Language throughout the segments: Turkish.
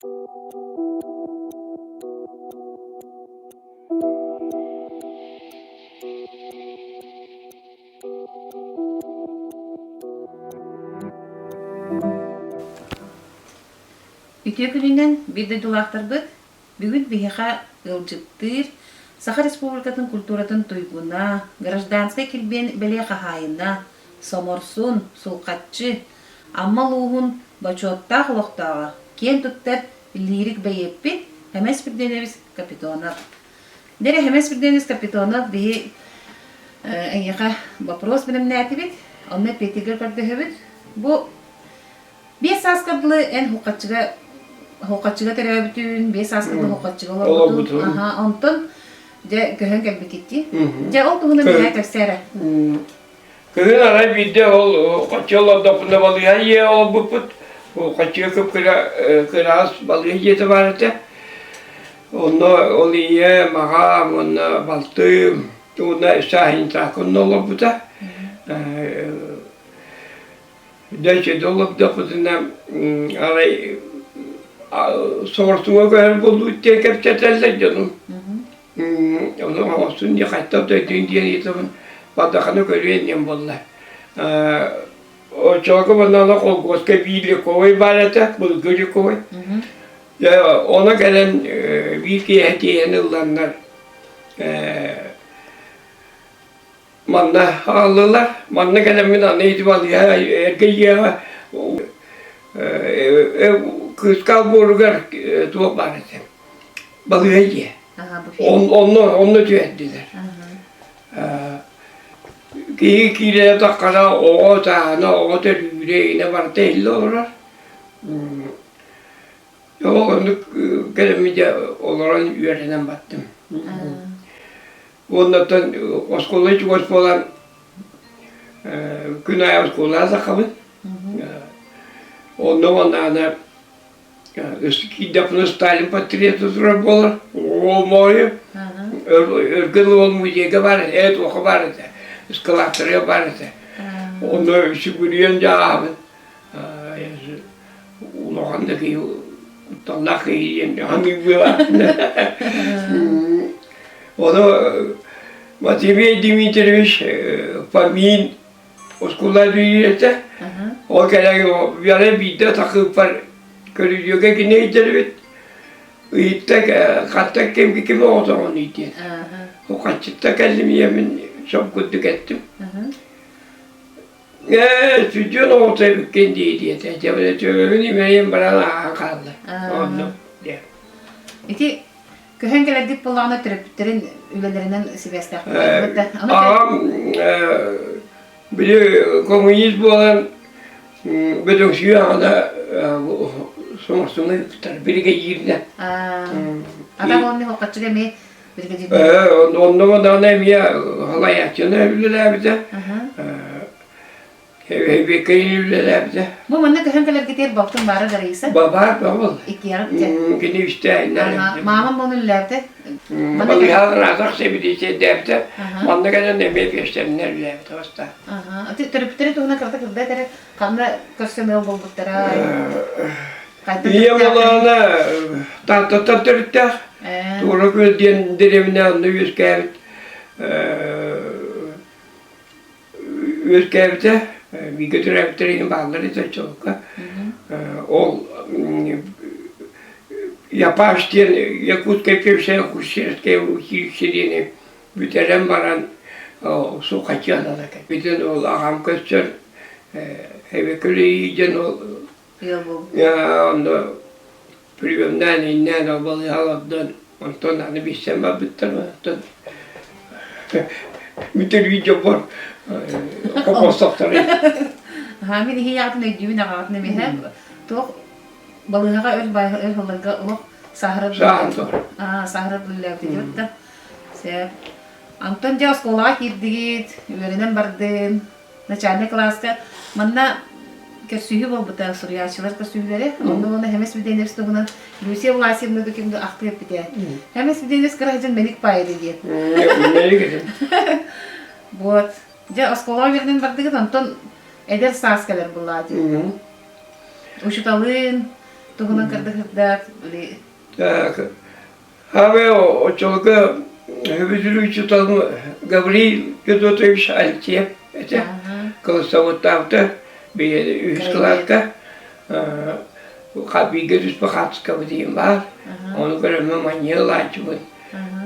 Ütüye gününden bir de dulaqtırdık. Bugün bihiqa ılcıktır. Saha Respublikatın kulturatın tuyguna, gражданская kilben bele qahayına, somorsun, sulqatçı, amma luğun baçotta xoloqtağa, ken tuttar lirik beyeppit, Семен Спиридонович Капитонов. Дere Семен Спиридонович Капитонов bihi ayyaqa вопрос bilim nätibit, onne petiger qardahıbit. Bu 5 askadlı en huqatçıga terabitün, 5 askadlı huqatçıga olabutun. Aha, ondan ja köhön gelbi gitti. Ja o tuğuna bir taksara. Köhön ara bir de ol kaçıyorlar da bunda balığa ye ol bu put. O kaçıyor köp kıras balığa yete vardı. Onu oliye mağa onu baltı ona şahin takın olup bu da. Dece dolup da bunda arayı sortuğa göre buldu diye kepçeteller canım. Onu olsun diye hatta da dünya yetim badakanı görüyorum vallahi. O çok bana o koska bile koy barata bu görü koy. Ya ona gelen bir iki hediyenin olanlar manna alırlar. Manna gelen bir tane itibarlı ya erkek ya kıskal burger tuğ barata. Balığı ye. Onu tüyettiler. Kire takara o tane o da yüreğine var değil olur. Onu gelemeyince olarak yöreden baktım. Ondan oskola çıkmış olan günay oskola da kabul. Ondan eski defne Stalin patriotu durup olur. Olmuyor. Örgün olmayacak var. Evet o var. Iskalattırıyor var. Onu şükürüyünce abi. Ulan'daki Talak yiyeyim. Hangi bir var? Onu Matvey Dimitrievich Famin oskola dünyete. O kere bir ara bir de takıp var. Görüyor ki ne içeride? İttek kattak kim o zaman idi. O kaçta kellim yemin çok kötü ettim. Çocuğun ortaya kendi diye tecrübe ediyorum. Benim bana kaldı. Onu diye. İki köhen geldik bulağına terapitlerin ülelerinden sivestak. Ağam bir komünist olan bütün şu anda sonuçta birlikte girdi. Adam onu hokatçıga mı birlikte girdi? Ondan da ne mi halay açını evliler bize. Bekleyin evliler bize. Bu bana köhen gelir gider baktım bari garaysa. Baba. İki yarım gider. Gene işte. Mamam bunu üllerdi. Balı yağın azak sebidiyse derdi. Bana gelen emeği gösterenler evlilerdi hasta. Terapitleri tuğuna kırdı kırdı. Kanla köşemel buldukları. İyi olana tatırttı. Doğru gözden derevine anlı yüz kağıt. Yüz kağıtı bir götürebilirinin bağları da çok. O yapar diyen yakut kepçe kuşerke uçişlerini büteren baran su kaçan da. Bütün o ağam köşer eve köle yiyeceksin o. Ya onu privyomdan innen o balığı alıptan ondan hani bir sema bittirme ondan bütün video var kopostokları. Hamid hiyatını düğün ağatını mihab toh balığa öl bay öl halaga o sahra sahra bulla diyordu. Se Anton ja skola gittik öğrenen bardın начальный класска manna Kersühü bu da Suriyacılar kersühüleri. Ondan Семен Спиридонович doğuna Lucia Vlasiyevna da kimde aklı yaptı. Семен Спиридонович karajın menik paydı diye. Menik edin. Вот. Ja oskola verden bardığı Anton eder saskeler bulladı. Uşutalın Tuğuna kırdık da öyle. Abi o çolga hübüzülü tutalım Gabriel götürüyor şahitçiye. Kılıçdaroğlu'da bir üst kılakta bir görüş bakatı kabı diyeyim var. Onu göremem manyalı açımın.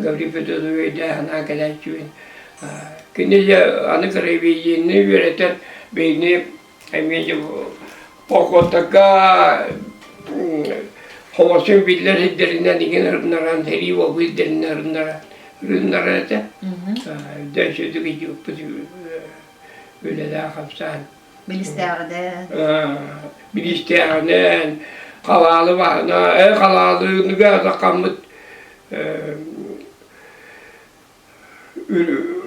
Gabriel götürüyor da ana kadar açımın. Kendisi anı karabiyeğini yöneten beyni emniyece Pokotaka Homosun bildiler hidderinden diken rınlaran teri o bildirin rınlaran da dehşeti gidiyor öyle daha kapsan bilisteğine kalalı var kalalığını gazı kamıt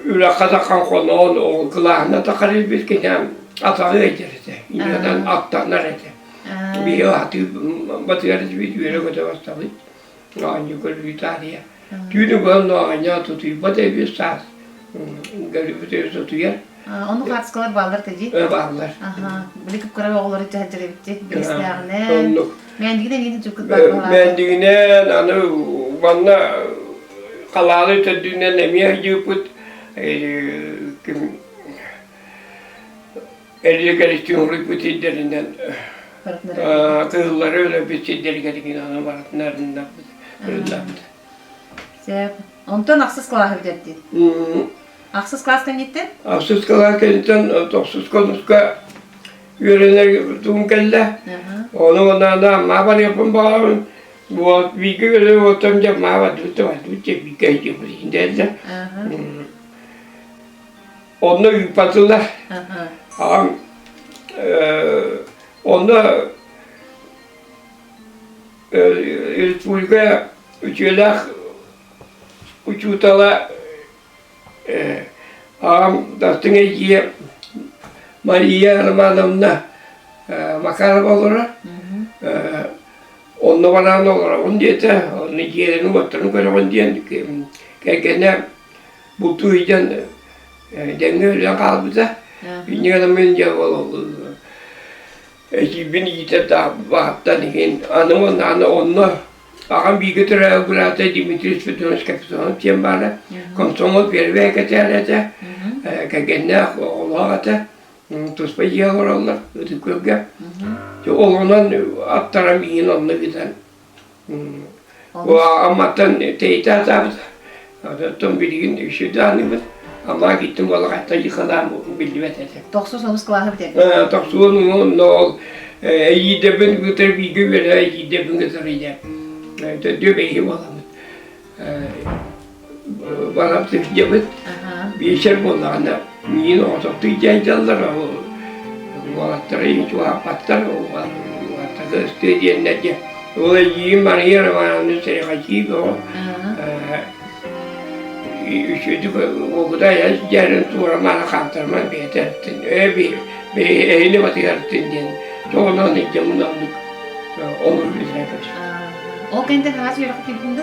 ülakada kan konu o kılağına takarız bir kere atağı ederse inadan attanlar eder. Bir hati batırız bir yere götür bastalı. Aynı gördüğü İtalya. Düğünü bana aynı tutuyor. Batı bir saz. Garip bir tutuyor. Onu karşılar bağlar teci. Bağlar. Bilikip kara oğulları çahçırı bitti. Bilisteğine. Mendigine neydi çok kutlar. Mendigine anı bana kalalı tedüğünden emiye yıpıt. Eliye geliştiğim rüpüt hidderinden. Kızları öyle bir şeyleri gerekin ana var. Nereden ondan aksız kılağı biletti. Aksız kılağı gitti? Aksız kılağı gitti. Toksuz konuska yöreler tuğum kelle. Onu ondan mağbar yapın bağırın. Bu bir göre oturunca mağbar tuttu var. Tuttu bir göre yapın. Onu yıpatırlar. Onda Respublika'ya uçutala ağam dastın ekiye Maria Hanım'la makarna olur. Onda bana ne olur? Onu diyete, onu yerini oturun göre onu diyen gene bu tuydan denge öyle kalbıda. Bilmiyorum önce olur. Beni gidip daha vakitten anı onunla ağam bir götüre burada Dimitri Spiridonov Kapitonov Semen Komsomol perve kaçarete kagenne olağata tuspayı alırlar ötükürge oğlanın attıran bir onunla giden o amattan teyit tabi tam bir gün işi anımız ama gittim valla hatta yıkadan bildiğim edecek. Toksuz olmuş kulağı biter. Toksuz onun ol iyi de ben götür bir gün böyle iyi de ben götüreceğim. Diyor beyi vallahi. Bana tepkiye bir şey buldu ana. Yine o toplayacağım canlar o. Vallahi hiç var patlar o var. Vallahi istediğin ne diye. O yiyeyim bana yer var onu seni kaçıydı o. Üşüdük o kadar ya yarın sonra bana kantırman beterttin. Bir eğili batırttın diye. Çoğundan diyeceğim aldık. Olur bize kaç. O kendi havası yürüyüp gittiğinde?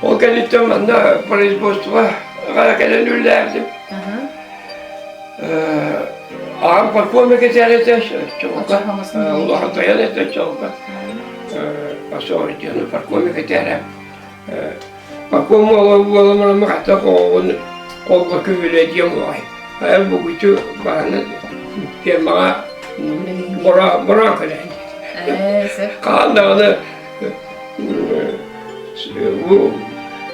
O kendi zamanla polis postu var. Karakalın ürlerdim. Ağam parkonu geçerete çok. Allah'a dayanete çok. Pasor diyor parkonu geçerem. Parkonu olamam hatta o bakıvele diyorum vay. Her bu gücü bana firma bora kadar. Kandanı bu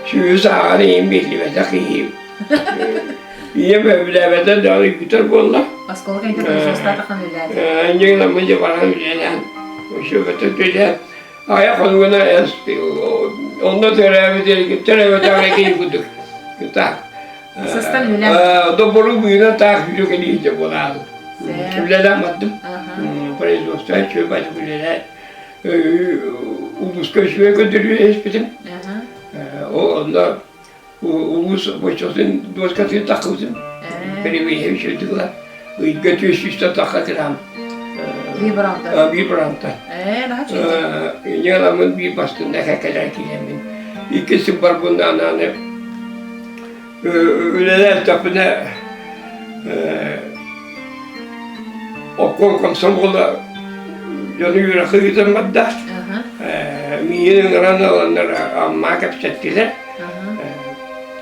şu sahneyi bilmeye takayım. İyi böyle de güzel bolla. Askol kayıt yapıyorsunuz takan öyle. Anca namıca bana öyle. Şu böyle ayak onuna esti. Onda terevize gittik. Güzel. Sesten öyle. Doğru büyüne takip edildi bu da. Öyle yaptım. Prezostan şöyle böyle. Ulus köşeye götürüyor espitim. Onda ulus boşasın doskatı takıldım. Beni bir ev şöyle götürüyor işte takıram. Vibranta. Vibranta. Daha çok. Yalamın bir bastığında kadar kilemin. İkisi var bundan hani. Öyleler tapına o Komsomol'a yanıyor kıyıdan madde. Yine olanlar amma kepsettiler.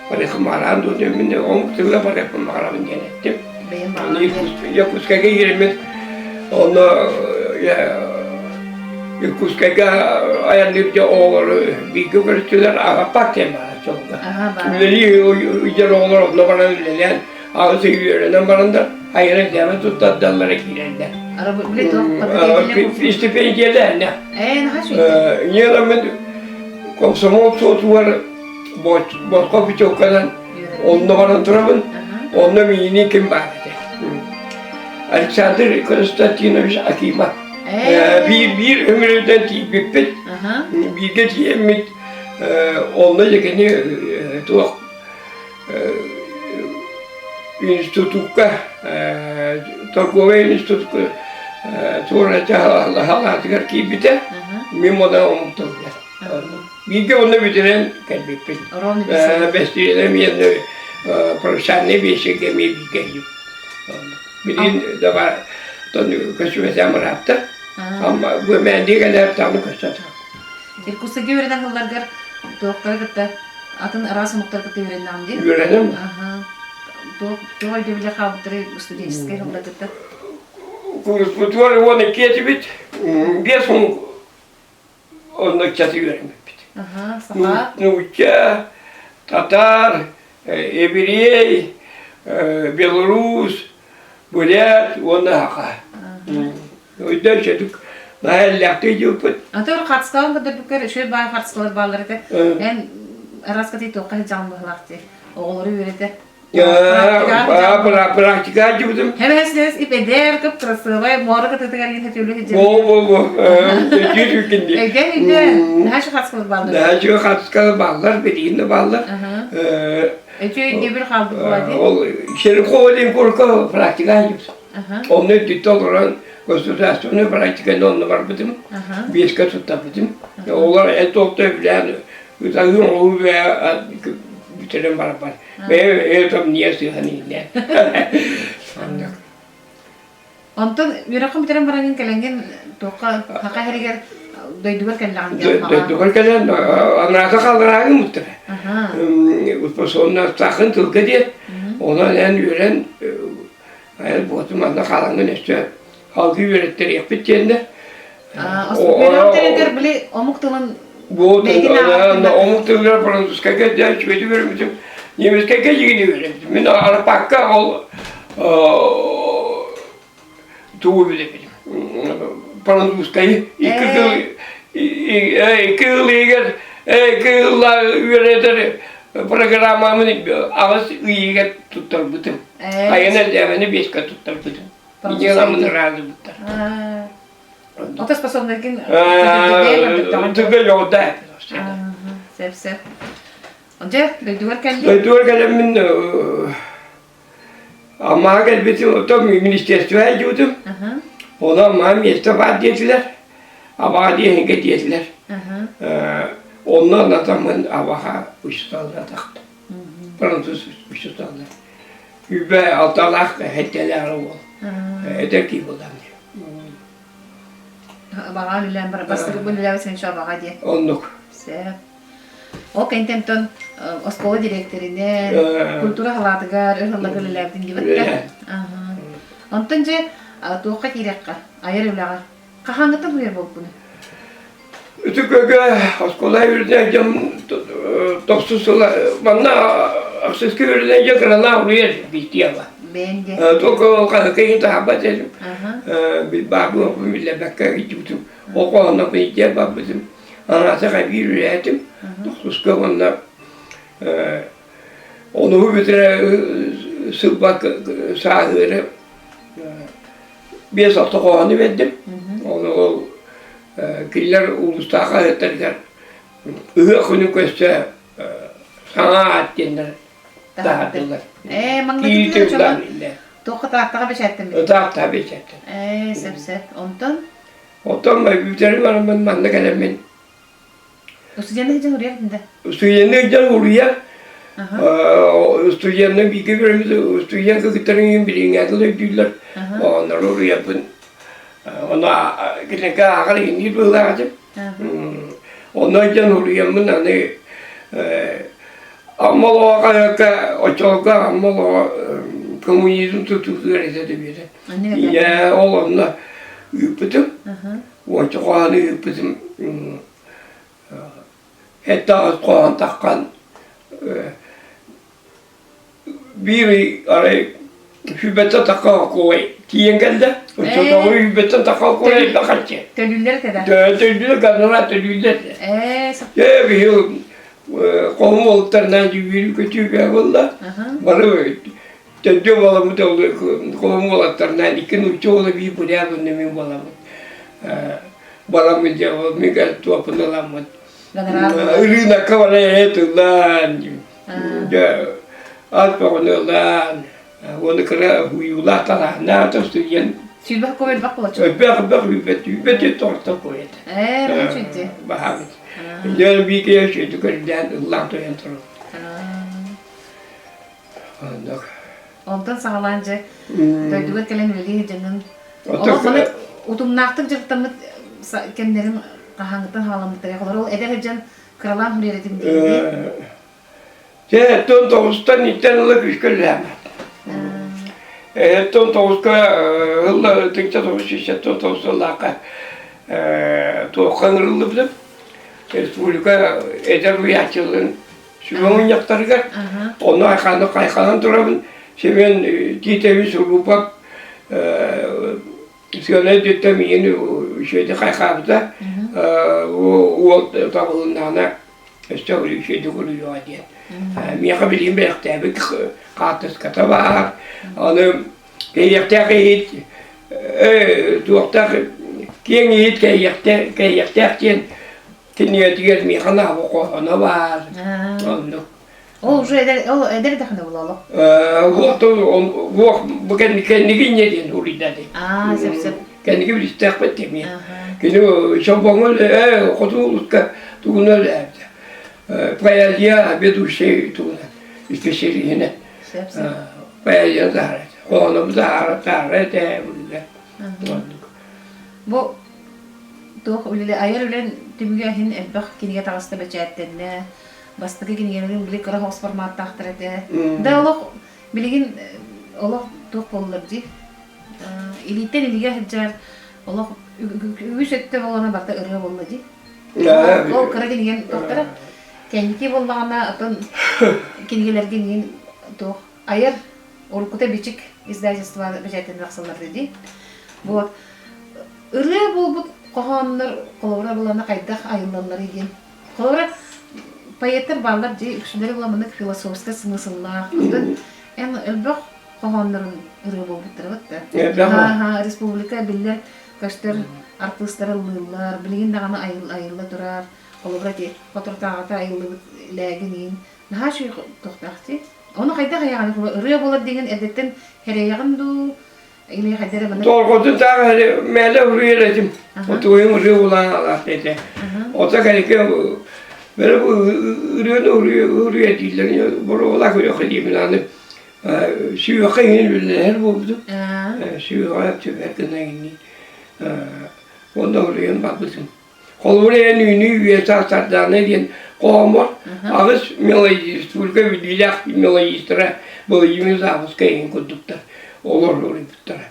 Parayı döneminde 10 yılda parayı denettim. Yakuska'ya giremedim. Onu Yakuska'ya ayarlayınca oğlu bir götürdüler. Ağa temel çok. Üleli ucar oğlu onunla bana ülelen. Ağzı yürüyen barında hayır devam tuttu dallara girerler. Araba bile doğru. İşte pencereler ne? Ne şey? Yine komsomol soğutu var. Boş kapı çok kadar. Onunla bana durabın. Onunla miyini kim bağırdı? Alexander Konstantinoviç Akima. Bir ömrüden tibipet. Bir geç yemit. Onunla yakını tuğ. Institutka, Torgova Institutka, sonra halatlar kibite, mimoda umutlular. Bilgi onu bitiren kalbipet. Bestirilen yerine profesyonel bir şey gemiye bilgi yok. Bilin de var, tonu kaçırmaya merattı. Ama bu mendi kadar tanı kaçtı. Kursa gören hıllargar doktor gitti. Atın arası muhtar gitti öğrendim değil. Öğrendim mi? Doğru bile kaldı stüdyençiske hıllar gitti. Kursputvar onu ketibit. Bir son onu çatı öğrenmek bit. Saha. Nuçça, Tatar, Ebrey, Belarus, Bulyat, onu haka. O yüzden çatık. Nahallakta yapıp. Antara katskalan kadar bu kadar şöyle bayağı katskalar bağları da. Yani araskatı toqqa canlılardı. Oğulları öğretti. Praktika yaptım. Hemesiniz ipeder kıp tırası ve mora katıgar yine türlü heceli. Bu. Türk'ünde. Geldi. Ne şu katskalar bağları? Ne şu katskalar bağlar, bildiğin bağlar. Ne bir kaldı bu hadi? Şerif kovalayım korku praktika yaptım. Onu tüttü olan konsultasyonu praktikanı onunla var bitim. Bir kat tutabildim. Onlar et oldu falan. Uzakın oğlu veya bitiren var. Ve evde niye sığhani ne? Ondan yürekten bitiren barangın kelengin toqqa haka heriger doydugar kellan. Doydugar kellan anasa kaldırağın muhtemelen. Sonra sakın tılgı diye. Ona en yüren hayır bu atımanda kalangın işte halkı yürekleri yapıp kendine. Yürekten bile omuktuğun Bu omuktuğlar Fransuska'ya hiç ödü vermedim. Niemiska'ya yine vermedim. Ben Arapak'a tuğu bilemedim. Fransuska'yı iki yıllar üretir programımın ağız iyiye tutturdum. Aynen deveni 5 kat tutturdum. Yılanın razı tutar. Otas pasonlarken tıgı yolda. Sep. Onca doydugar kelli? Doydugar kellimin ama gelbetim otom ministerstoya gittim. Ona mam istifa dediler. Ama diye henge dediler. Ondan adamın avaha uçsalına taktı. Fransız uçsalına. Yübe altalak hetteler oldu. Eder ki bulan diye. Bağa lülen bara bastırıp lülen sen şu bağa diye. Onluk. Sep. O kentemton oskola direktörüne, kultura halatıgar, ırhıllaga lülerden gibi. Ondan toqqa kirekka, ayar ulağa. Kahangıta buraya bol bunu? Ötüköge oskola yürüdüğüm topsuzla bana aksızkı yürüdüğüm krala buraya gitti ama. Bence. Toko kahkeyi tahabat ettim. Bir babu bile bakka gittim. O konuda bir yer babbizim. Anasaka bir yürüdüm. Topsuzka bana onu bitire sıbak sahiri bir satı kovanı verdim. Onu killer ulustağa ettiler. Ihakını köşe sana attılar. Dağıttılar. Manglatıklar çoğun toqqa taqtağa beşettim. Taqtağa beşettim. Sep. Ondan? Ondan biterim var ben manda gelemin. Üstücende hecen oraya gittin de? Üstücende hecen oraya. Üstücende bir gibi üstücende kıtırın birin yatılı diyorlar. Onları oraya yapın. Ona gidince ağır indi böyle açtım. Ondan can oluyor bundan ne? Ama o kadar o çok ama o komünizm tutuyor dedi bir. Ya olanla yaptım. O çok ağır yaptım. Hatta az koyan takkan bir araya hübbete takkan koy. Kiyen geldi. O çok ağır hübbete takkan koy da kaçtı. Tölüller kadar. Tölüller kadar tölüller. Ya bir Qohum oluklarından yürü kötüye valla. Bana tönce balamı da oluyor. Qohum oluklarından ikin uçu ola bir buraya dönemin balamı. Balamı da olmuyor. Miguel tuapını alamı. Irina kavaraya etulan. Alpa onu lan. Onu kara huyula tala. Ne atıyorsun? Tüybek koyar bak olacak. Bak hübbeti torta koyar. Bu çünkü. Bahamet. Yani bir kere şeydi görülen ıllantı yantırı. Ondan sağlanca döydüğü kelen veli canım. Ola bana utumnaktık cırtamı kendilerin kahangıtan halamıtları kadar ol eder can kralan hürriyetim değil. Ya ton tavustan itten ılık işgörleme. Ton tavuska ılla tıkça tavus işte ton tavusa laka tuğkanırıldı bilip Respublika eder rüyatçılığın sübümün yaptırırlar. Onu kaykanan durabın. Semen titevi surupap söyle düttem yeni şeyde kaykabıda o tabağından işte öyle şeyde kuruyor diye. Miyaka bileyim bir tabi katıs kata var. Onu kayakta kayıt tuğakta kayıt kayakta Tinniye diğer mihana bu ona var. O eder de hani bulalım. Bu kendi nedeni oluyordu. Sep. Kendi gibi istekbet demiyor. Kendi şampanol kutulukka tuğunol evde. Payalya bir duşe tuğunol. İşte şey yine. Payalya zahret. Onu zahret evde. Bu Doğ öyle ayar öyle tümüge hin elbaq kiniye tağısta beçettenне bastığı kiniyenin bile kara hos format tahtırdı. Da Allah bilgin Allah doğ bollar di. İlitten ilge heccar Allah üsette bolana barda ırı bolla di. O kara kiniyen tahtara kendi bollana atan kiniyeler kiniyen doğ ayar olkuta biçik izdajıstva beçetten raqsalar dedi. Bu ırı bu Qohanlar qolora bulana qayda ayıllanlar igen. Qolora payetter ballar je üçleri bulamanda filosofska sınısıllar. En elbaq qohanların ırı bolup duraptı. Respublika biller kaştır artistler ıllar bilgin dağına ayılla durar. Qolora je fotoğrafta ayıllı laginin. Daha şey toxtaxti. Onu qayda yani ırı bolar degen edetten hereyagındu. İli hadere bana. Torqotun tağı mele hürriyetim. O toyun hürriye olan Allah dedi. O da gerekli böyle bu hürriye değiller. Bunu ola koyuyor diyeyim yani. Şu kayın bile buldu. Şu ayak tüberkine indi. Ondan hürriyen bakmışım. Kolburaya nüyünü üyesi sardarına diyen qoğamor. Ağız melayist, vulka bililak melayistra. Bu yemiz ağız kayın kurduklar. Olur yaptılar.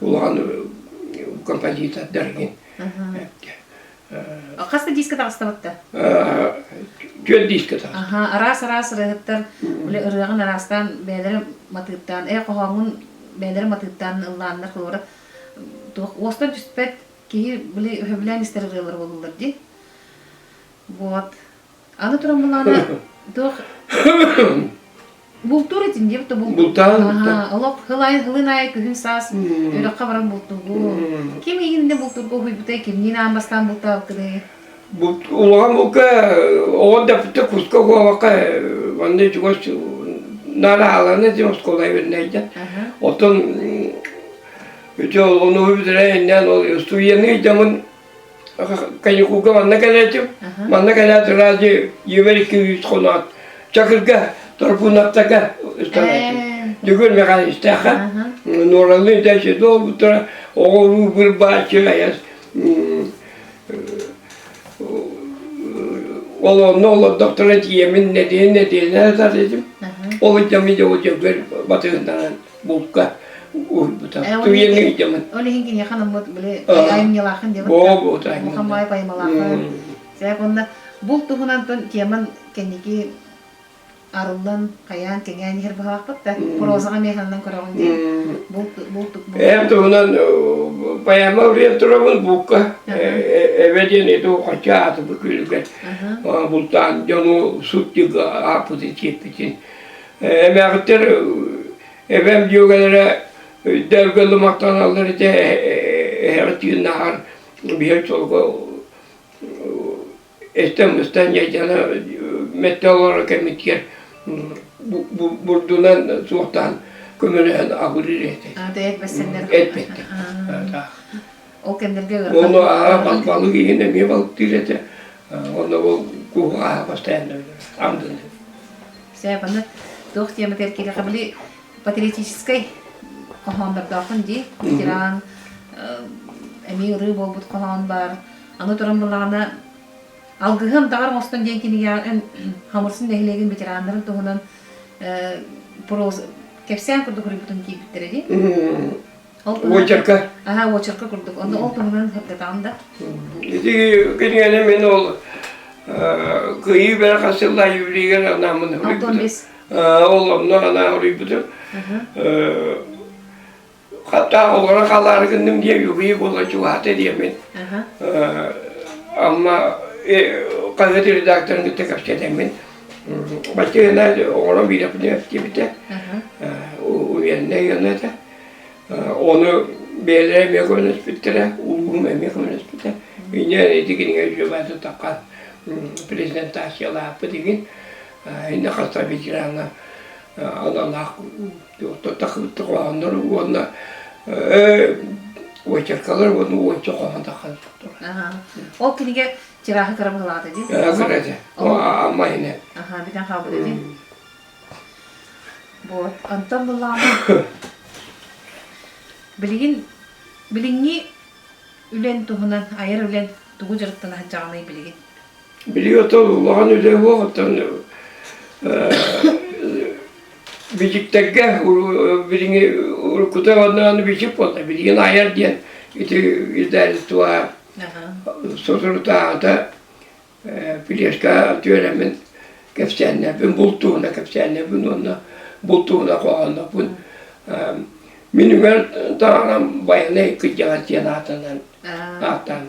Ulan kompozitör dergin. Kasta diska tağısta battı. Göl diska tağısta. Aras rıhıttır. Ule ırığın arastan beyleri matıktan, qoğamın beyleri matıktan ıllanlar kılır. Ostan tüspet ki bile höblen ister ırığlar olurlar di. Вот. Anı turan bulana doğ Bultur etin diye bu bultur. Allah hılın ayak gün sas öyle kabaran bultur bu. Kim yine bultur bu hübte kim yine ambastan bultur kıdı. Bu ulan bu ka o da püte kuska ko vaka vande çuvaş nara alana diyoruz kolay verneyken. Oton öte onu hübdere ne oluyor? Suyeni camın kayı kuka vanna kadar vanna kadar razı yeverik yüz konat. Çakırga Torpunaptaka üstelik. Düğün mekanistaka. Normalde de şey doğru oğlu bir bahçe yaz. Onu doktora diyemin ne değil ne dedim. Onu camide olacak bir batığından bulka. Bu da tuyeni gideceğim. Onu hingin yakanım böyle ayım yalakın diye. Bu da. Muhammad payım yalakın. Saya konda bul tuhunan ton kiaman kendiki arullan kayan kengen her bahakta prozaga mehandan korawan di bul. Hem tuhunan payama oraya turun bulka. Evet yani tu kaçat bu külge. Bultan jonu sut juga apa di çepitin. Emerter evem diyorlar dergeli maktanalları da her gün nahar bir çolgu İstanbul'dan yaşayan metal olarak emekler buradan soğuktan kömürden ağırır etti. Et besenler. Et betti. O kendileri görür. Onu balık yine mi balık diledi. Onu o kuğa başlayan anladı. Saya bana doğru diye metal kabili patriotiskay kahanlar dağın di. Kiran emi rıbo but kahan var. Anu turan bulana algıhım dağır mostan diyenkini ya en hamursun dehlegin bitiranların tohunan proz kepsen kurduk ributun ki bitiredi. Voçarka. Aha voçarka kurduk. Onda o tohunan hakikaten da. İşte kendine men ol kıyı bir kasılla yürüyen anamın ributun. Oğlum ne ana ributun. Hatta olarak alar günüm diye yürüyüp olacak hata diyemin. Ama gazete redaktörünü tekrar çekemin. Başka yerler ona bir yapıyor gibi de. O yerine de. Onu belirlemeye koyunuz bittire, uygulamaya koyunuz bittire. Yine dikine cübası takan prezentasyonlar yapı dikin. Yine hasta bitirana Allah takıp tıklanır ona o çarkalar onu o çok onda kalır. O kinige cerahı karabalat dedi. Evet. O ama yine. Bir tane kabul dedi. Bu antam bulan. Bilingi ülen tuhunan ayar ülen tuğu jarıktan hacağını bilgin. Biliyor tabii Allah'ın öyle vakitten Bicik'teki bilingi kutavanlarını biçip oldu. Bilgin ayar diyen İdari tuğa sosurda da Bileşka diyoremin kepsenle bin bultuğuna kepsenle bin ona bultuğuna koğana bin minimum dağılan bayanı kıcağız yanatından atan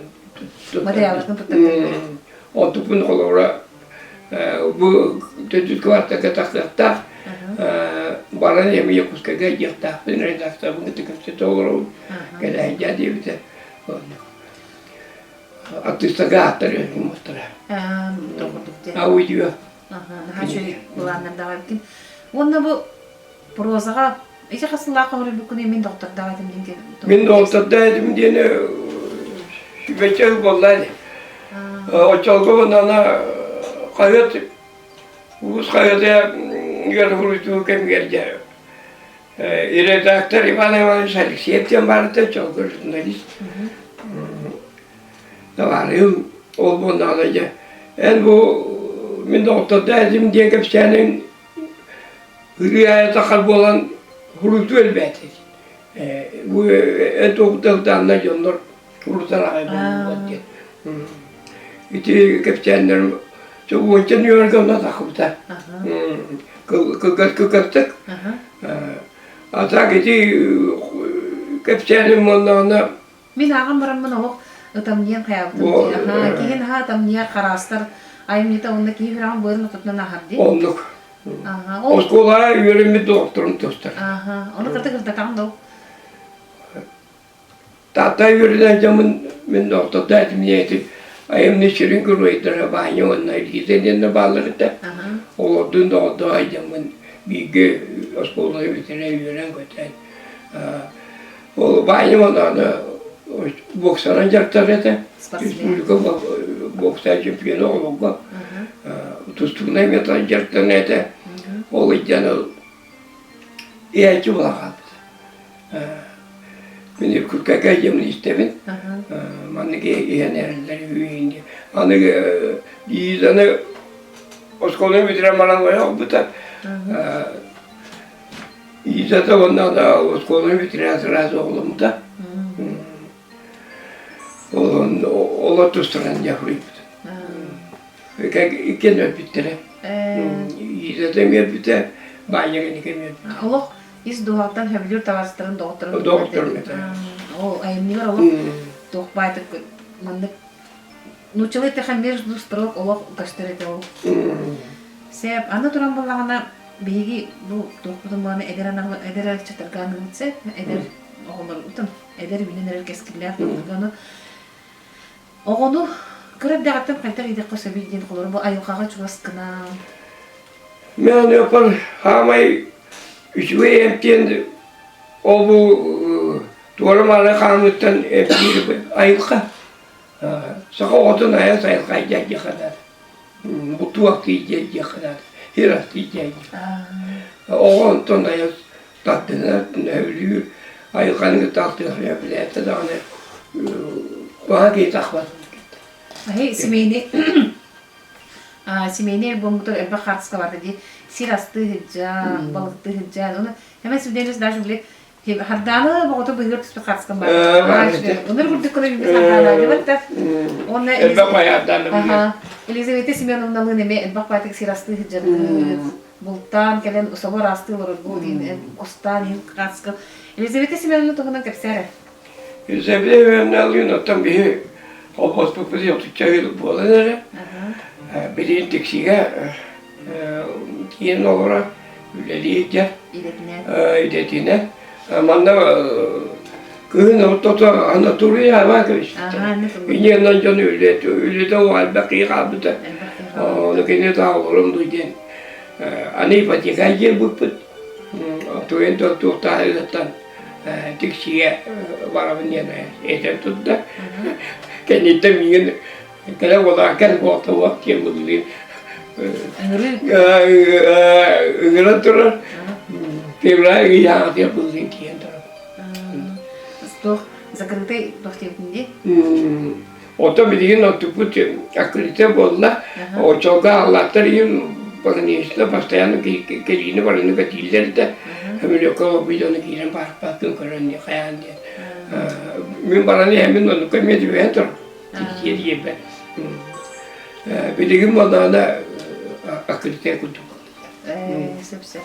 Materialını tutuyor. O tupun olarak bu tütü kvarta katakta baran yemeği kuskaga yakta bin redakta bunu tıkıpçı doğru gelen jadi bir de artista gatter muhtemelen. Doğru. Avu diyor. Daha şöyle bulanlar da var ki. Onda bu prozaga İşte kasıla kavru bir konu min doktor dağıtım dinge. Min doktor dağıtım diye şüpheci vallahi. O çalgı nana kayıt bu kayıda görüntü kem geldi. Redaktör İvan seleksiyon vardı çalgı jurnalist. Da varım ol bundan önce. En bu min doktor dağıtım diye kepsenin rüyaya kalbi olan huruftu elbette. Bu en doğrudan da yollar huruftan ayrılıyor. İşte kaptanlarım çok önce New York'a da takıldı. Kıkırtık. Ata gitti kaptanım onlarla. Min ağam varam bana o tamniye kayabdım. Ha kihin ha tamniye karastar. Ayım nita onda kihin varam bölüm tutna nahardi. Onluk. O skola yürüme doktorun dostlar. Onu kırta kandı. Tata yürüden camın min doktor derdim niyeti. Ayım neşirin kuruydur banyo onlar gizlendiğinde bağları da. O dün de o da camın bilgi o skola yürütene yürüyen götüren. O banyo onlarla boksaran jartları da. Respublika boksa şampiyonu oldu. Tustuğuna metan jartları da. O yüzden ihtiyaç olarak. Beni kurkaka yemin istemin. Manıge yenerler yüyünde. Anıge İzanı oskolu bitiren bana yok bu da. İzada ondan da oskolu bitiren sırası oğlum da. Ola tusturan yapıydı. İken öpüttüre. İzada mı öpütte, banyagen iken öpütte. Allah iz doğaktan höbülür tavastırın doktorun. Doktor mesela. O ayımni var Allah. Doğbaydık mandık. Nучылы тахамбер дустрок олох каштырыты ол. Сеп аны туран боллагана беги бу тохпудун маны эдер чатырганы үтсе, эдер оголор утун, эдер бинен кескилер болгону. Огону кырып дагаттан кайтар идек кыса билдин колор бу айылкага чугаскына. Men yapar hamay üçüve emtiyende o bu doğramalı kanundan emtiyende ayılka. Saka otun aya sayılka yiyecek kadar. Bu tuvak yiyecek kadar. Hiras yiyecek. Oğun ton aya tatlına ölüyor. Ayılkanın tatlına yapılıyor. Da hani bana ki takvat. Hey simeni Simeni bombutor elba khartska vardı diye sirastı hıcca, balıktı hıcca. Onu hemen sürdeniz daha şöyle hardana boğutu buyur tüspü khartska var. Onları vurduk kadar bir hardana diye var. Onu elba payardan. Elizabeth Simeonovna lığın eme elba payardık sirastı hıcca. Bultan gelen usabor astı olur bu din kustan khartska. Elizabeth Simeonovna tohunan kapsere. Elizabeth Simeonovna tam bir obos popüler tutacak bu olanları. Birin teksiye kiyen olarak üleliyece idetine manda köyün ortada Anadolu'ya var işte. İnyandan canı ülede o albaki kabıda. Onu kene daha oğlum duydun. Ani patikayı bu put. Tuyen doktor hayattan teksiye varabın yana eder tuttu. Kendi teminin kalau orang kan waktu waktu yang begini, enggak terus, kira yang dia begini kian terus. Stok закрытый доступный. Otomatik waktu pun akhirnya bola, o coba Allah terium pengenislah pastian kelini paling kecil dah, kami kalau video ni kirim parpak tu kerana kayan dia, mimparani kami nak kami tu betul, jadi apa. Bilgim bana da akıllıca kutu. Sepse.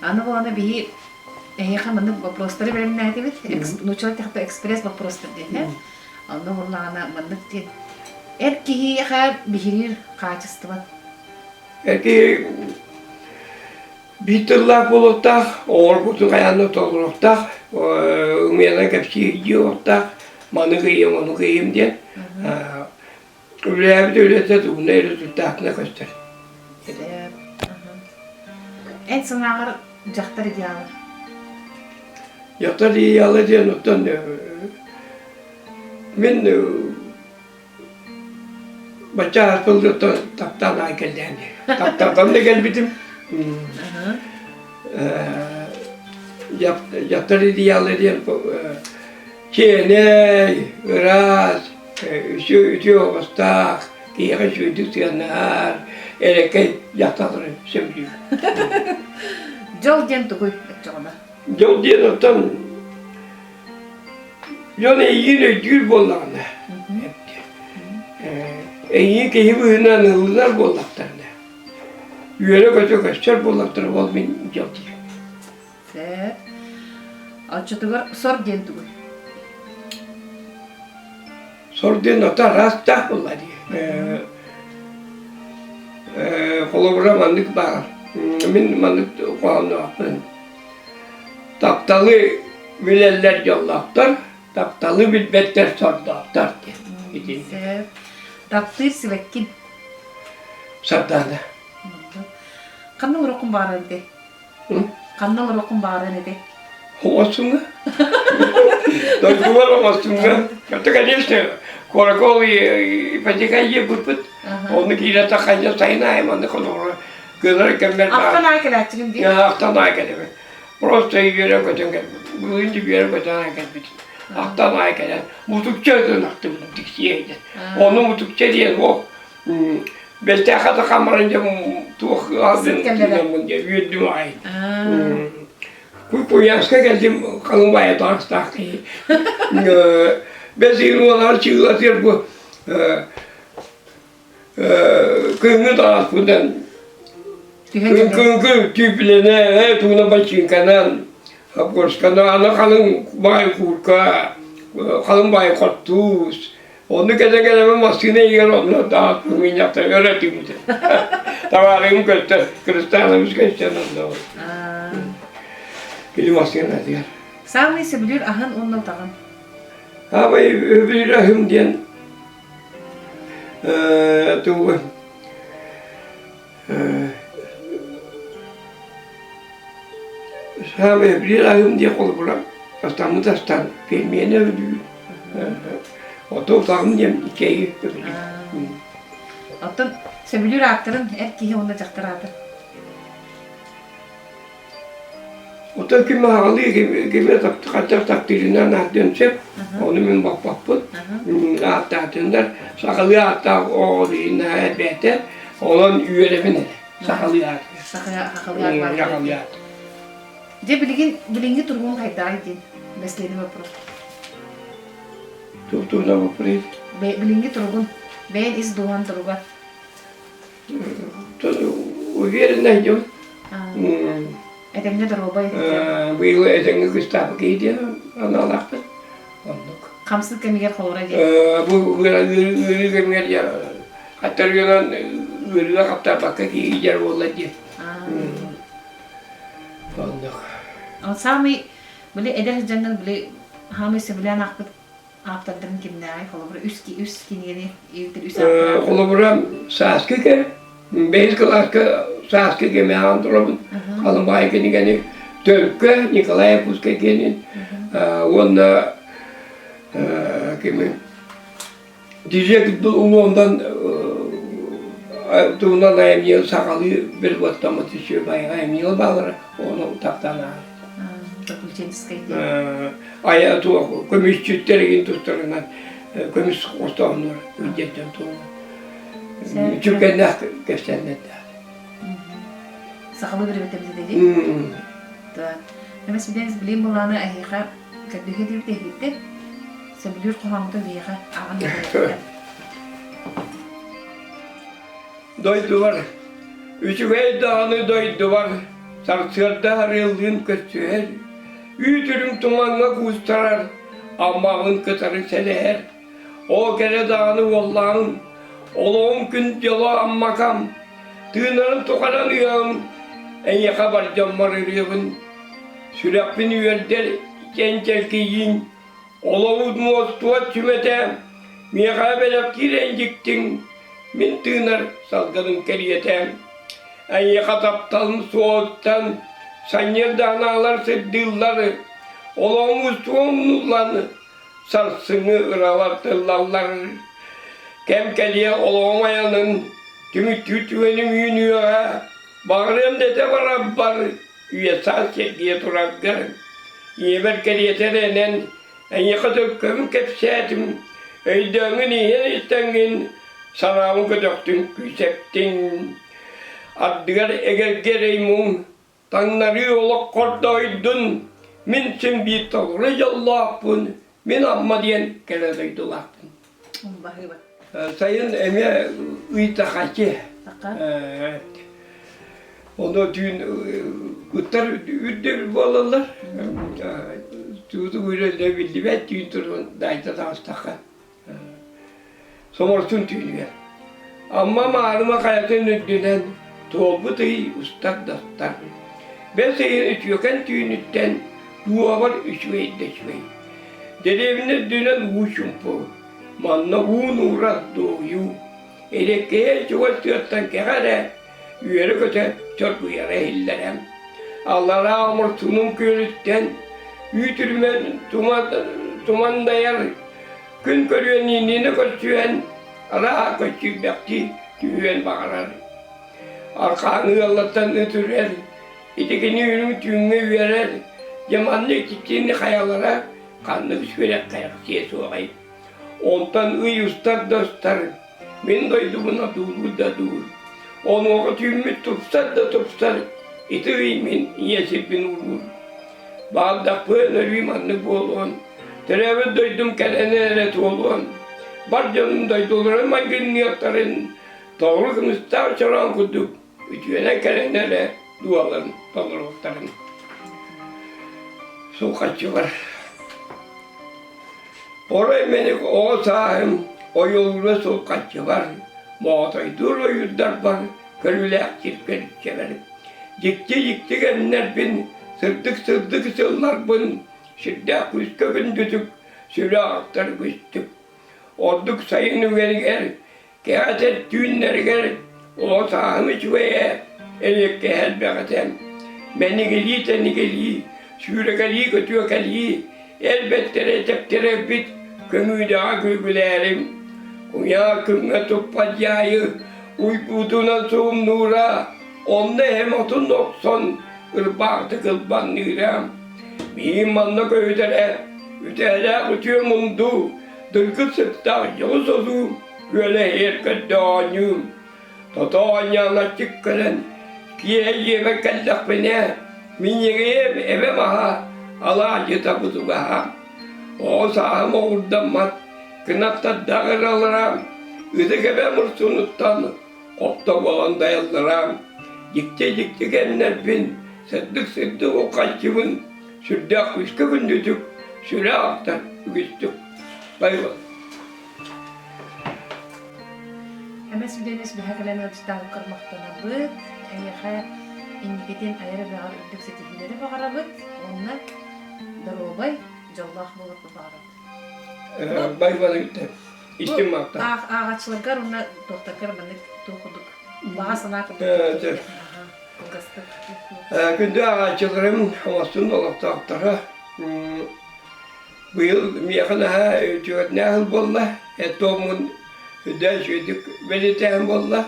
Ana bana bir hemen вопрос-ları benim ne demek? Нучал тахта экспресс вопрос-тар diye. Ana vallahi mandık diye. Erkeği ha bihirir kaçıstı var. Erkeği bitırlar bulutta, oğul kutu kayanı tolurutta, umyadan kapsiyi yiyorta, manı kıyım diye. Öyle de bunu öyle tutakla göster. En sonlar jaktar ideal. Jaktar ideal diye noktan ben baca asıldı taptan aykelden. Taptan da gelmedim. Jaktar ideal diye kene ras şu hasta kaya şu dükkanlar erkek yatağları seviyor. Jol diyen tuğuy çağına. Jol diyen otan yine yine gül bollağına. İyi ki hıvınan hıvılar bollaklarına. Yöre kötü kaçar bollakları olmayın jol diyor. Se, açıtıgar sor diyen tuğuy. Sorduğun nota rastah bunlar diye. Kolobra mandık var. Min mandık kuanı yapın. Taptalı bileller yollaktar, taptalı bilbetler sordaktar diye. Taptır sivekkin. Sabdana. Kanıl rokum bağırın de. Kanıl rokum bağırın de. Olsun. Doygular olsun. Kata конечно, korokovi patikayı burput. Onu kira takayla sayına hemen kolor. Gözler kemer. Aktan aykeler çıkın diye. Ya aktan aykeler. Просто yere koyacağım. Bugün de bir yere koyacağım. Aktan aykeden. Mutukça ödün diksiyeydi. Onu mutukça diye o belte akata kamarınca tuğ aldın diye yürdüm ay. Kuyanska geldim kalın bayağı danstak. Bezin onlar çıkılatır bu kıyını dağıt bundan. Kıyın tüplerine tuğuna başın kanan. Hapus kana ana kalın bayağı kurka. Kalın bayağı kortuz. Onu gece masine yer onu dağıt minyakta öğretim de. Tavarım göster kristalımız göster onu. Gidi masine diyor. Sami sebilir ahın onunla tağın. Ama öbür rahim diyen tuğu Sami öbür rahim diye kolu buram. Astamı da astan bilmeyene ödüyor. O tağım diyen ikeyi öbür. Ottun sebilir aktarın erkeği onda çaktırardı. O da kime ağlıyor, kime kaçak takdirinden dönsep, onu min bakbapın. Hatta dönder, sakalı hatta o diyene bete, onun üyelemine, sakalı hatta. Sakalı hatta. Je bilingi turgun kaydaydın, besledim yapıp. Turtuğuna bakırıydı. Bilingi turgun, ben iz duhan turgan. O yerinden yok. Etemde de robay. Bu yıl etemde kıstapı giydi, onu alaktı. Kamsız kemiğer xolora je. Bu gırı kemiğer ya, hatta yönen gırıda kaptar bakka giyger ola je. Ama Sami böyle eder jangan böyle hami sebilen aktardan kimne ay xolora üst kiniyeni evdir üst aktar. Xolora saskı ke, beş kılaska saskı ke meandırımın. Kalın bayi geni Türk'e, Nikolay Kuska genin. Onda kimi diyecek ondan tuğundan ayımyıl sakalı bir vattama düşüyor ayımyıl bağları onu taptan ayağı tuğu kömüş çütleri tutlarından kömüş kostanlar ücretten tuğu Türk'e göstermedi. Sakalı bir betemde dedi. Ama sideniz bilim bulana ahika kadühe dir tehlitte sebilir kuhamda diyeha ağan. Doydu var. Üçü ve dağını doydu var. Sarsırda harıldığın kötüher. Üyütürün tumanla kustarar. Amağın kıtarı seleher. O kere dağını vallağın. Oluğum gün yola ammakam. Tığınarın tokalanıyorum. En yaka barcam var örüyorum. Sürekli üyerder gençerkeyin. Oluğum mostuat çümete. Miyaka belak girenciktin. Min tığınar salganın keriyetem. En yaka taptalım soğuktan. Sanyerdan ağlarsa dilları. Oluğum ustuğum nurlanı. Sarsını ıravartı lalları. Kemkeliye oluğum ayanın. Tümük tütüvenim yünüyor ha. Bağırım dede var abbar. Üye sağ diye duraklar. Yemer keriyetenen. En yakadır kömük kepsetim. Öydüğün iyen istengin. Sanamı kötöktün küseptin. Addıgar eger gereymun. Tanrı olak kordoydun. Minsin bir tavırı yallahpın. Min amma diyen keredeydullahtın. Sayın eme ıytakacı. Evet. Onu dün ıttar üddür bolalar. Tuğdu böyle ne bildi ben dün turun dayda dağıstaka. Somorsun tüyünü ver. Amma mağarıma kayatın üddünen toğbu dıy ustak dastar. Ben seyin ütüyoken tüyünütten dua var üçveyi deşveyi. Dedevine dünen uçumpu. Manna uğurat doğuyu. Elekeye çuvatıyattan kehare. Üyeri köte çok uyarı hillerem. Allah'a amurtunun körütten. Ütürmen tuman dayar. Gün körüyen ninine koşuyen. Ara koşuyor bekti tüyen bağırar. Arkanı Allah'tan ötürer. İtekini yürümü tüyünü verer. Zamanlı gittiğini hayalara. kanlı sürekli kayak diye soğay. Ondan ıyıstar dostlar, men doydu buna doğru da doğru. Onu o tümü tutsa da tutsa, itivimin yesipin olur. Bağda pınarım anı bolon, terevi doydum kelene eret olon. Bar canım doydular ama günlüyatların, doğrulukımızda çoran kuduk, ütüyene kelenere duaların, doğrulukların. Sokakçı var. Oraya benim o sahim, o yolda sokakçı var. Mağazayı dur o yüzler var, körüle çirkeli verim. Yıktı genler bin, sırdık sıllar bin. Şiddet kuşkakın düdük, süre aktar kuştuk. Olduk sayını verger, kâset düğünler gel. O sahimi çuvaya, elek hel beğetem. Beni geliyi seni geliyi, süre geliyi kötüye geliyi. Elbette receptere bit, kömü daha gülgülerim. Kuya kümle toppacayı, uykuduna soğum nura. Onda hem otun dokson, ırbaktı kılban niram. Mimanla köydere, ütele kutuyor mundu. Dırgı sıkta yolu sozu, göle herkes dağınım. Tatağanyana çıkkılan, kiye yeme kellak bine. Minyegeyem eve maha, alacı tabudu baha. O sahama oradan mat, kınatta dağır alırım. Idı gebe mırsunuttan, kopta olan dayalırım. Yıktı genler bin, sıddık o kaçımın. Sürdak kuşka gündüdük, süre aktar güçtük. Bayılır. Hemen sürdeniz bir hakelen ölçüden kırmaktana bıt, ayağa indikiden ayarı bağır ürdük setihileri bağıra bıt, onunla darobay, jollah bulup bağıra. Bayılır gitti. İstimakta. Ağaçlıklar onunla doktakar bandık dokuduk. Bağısına kıldık. Evet. Günde ağaçlarım havasının olakta aktara. Bu yıl miyakına tüyat nehil bolla. Etomun dönüşüydük belirteyen bolla.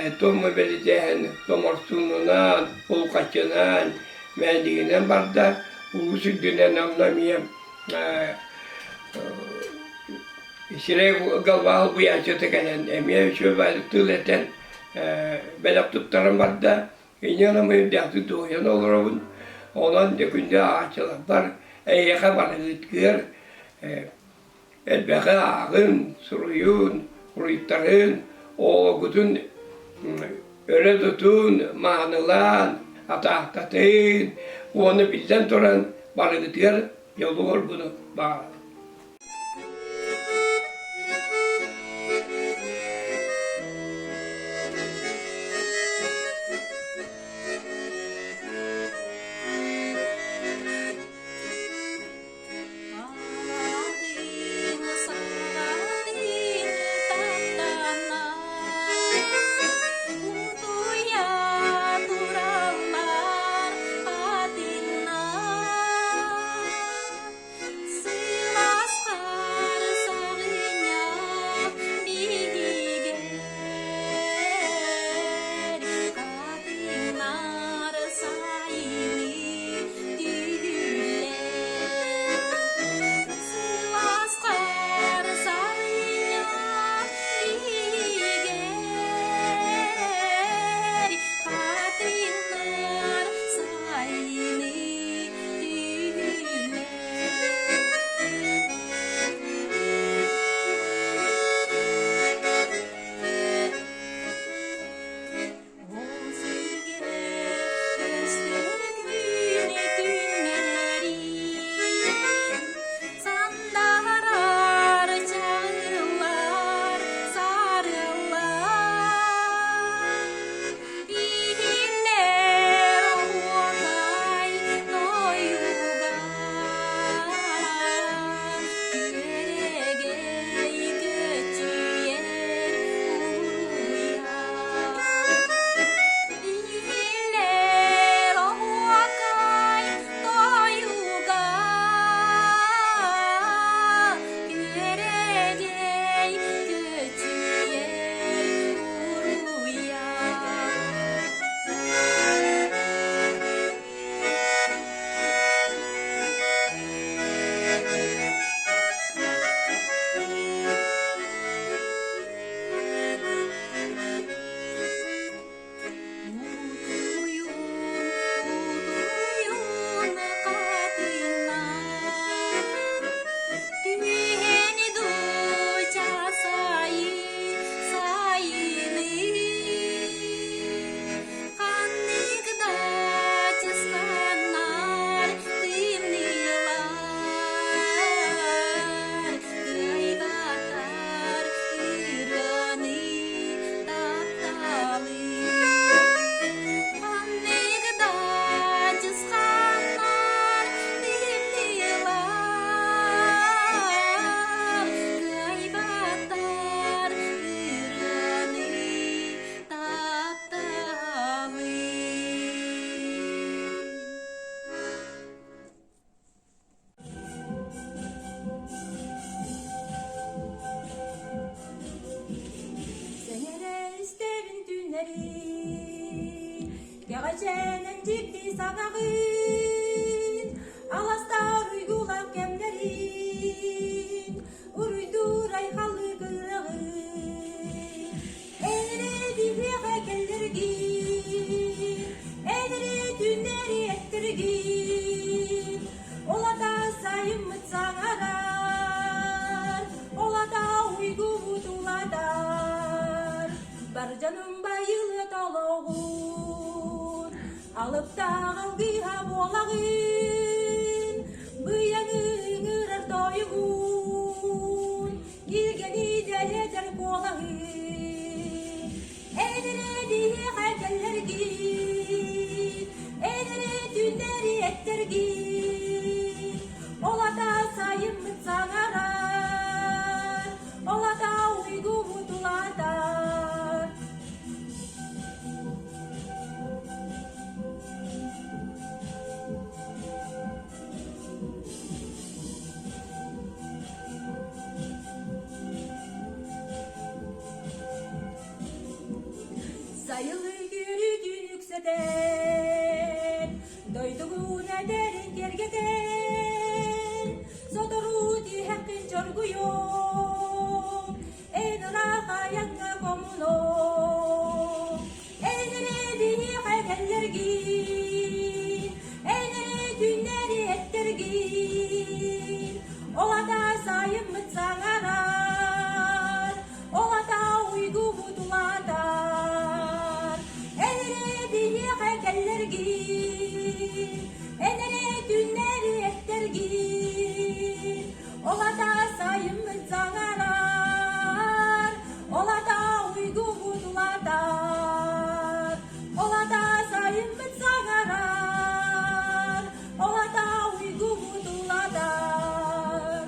Etomun belirteyen tomarsununan, polkaçınan, mendiğinden barda. Ulu sürdüğünden anlamayayım. Şirey galvahıl bu yaşata gelen emiye şöyle tığleten belak tuttarım barda. İnanamıyorum dağıtı doğuyan olurum. Olan dökünde ağaçlar var. Eyyaka var editkiler. Elbeke ağın, suruyun, uruyutların, o bütün öyle tutun, manılan, atahtatın, onu bizden turan var editkiler yolu var bunu bağlı. See Yağaçenin ciddi sanağın, alastar uygulak kemlerin, uruydur ayhalı kırağın. Enre dihiye kellergin, enre dünleri ettirgin. Ola da sayımıt sağarar, ola da uygumut uladar. Barcanın bayılı doluğun, alıp da algıha bolağın. Bıyanın ırar doyuğun, ilgeni deleder kolağın. Enre diye kellergin, enre dünleri ettirgin. Ola da sayımıt sağarar, ola da uygumut uladar. Sayılı yürüdün yükseden, doyduğun ederin gergeden. Sotoru di hakkın çorguyo, en raha yanına komuno. Enre diye kellergin, enre dünleri ettirgin. Ola da sayımıt sağarar, ola da uygumut uladar. Enre diye kellergin, enre dünleri ettirgin. Ola da sayımıt sağarar, ola da uygumut uladar. Ola da sayımıt sağarar, ola da uygumut uladar.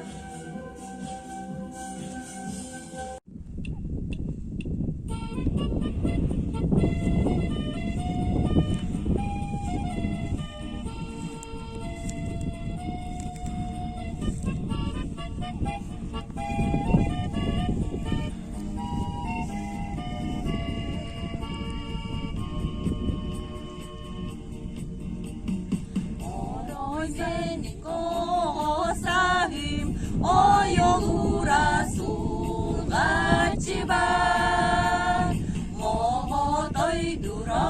Seni kosahim, o yolura sulgaçıbar. Moğo doydura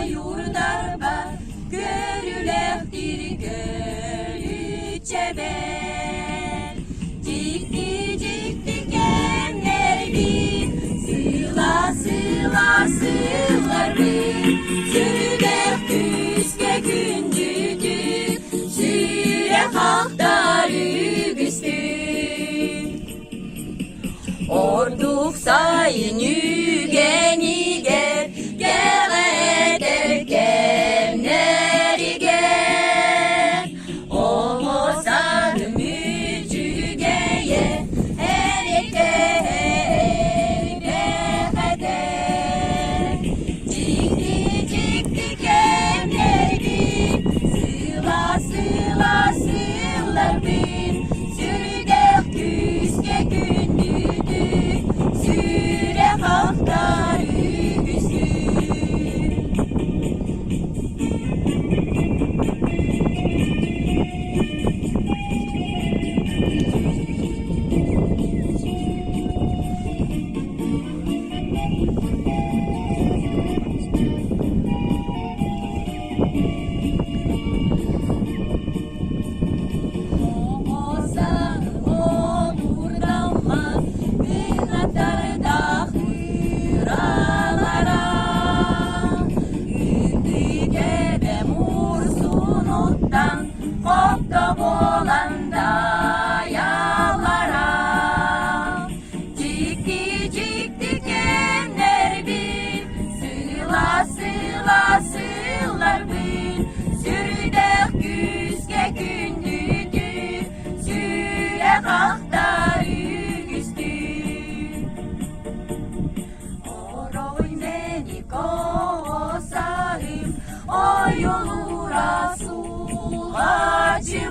yurdarbar, görülektir gölüçeber. Cikti cikti kenler bir, sıla sıla sığlar bir. Sürülek küske gündüdür, süre haktarı güstür. Orduk sayın yügen iger, geğeder kemler iger. Oğo sarı mücügeye, her eder. Cikti cikti kemler bir, sıla sıla sığlar bir. Sürüdek küske gündüdür, süre haktarı güstür.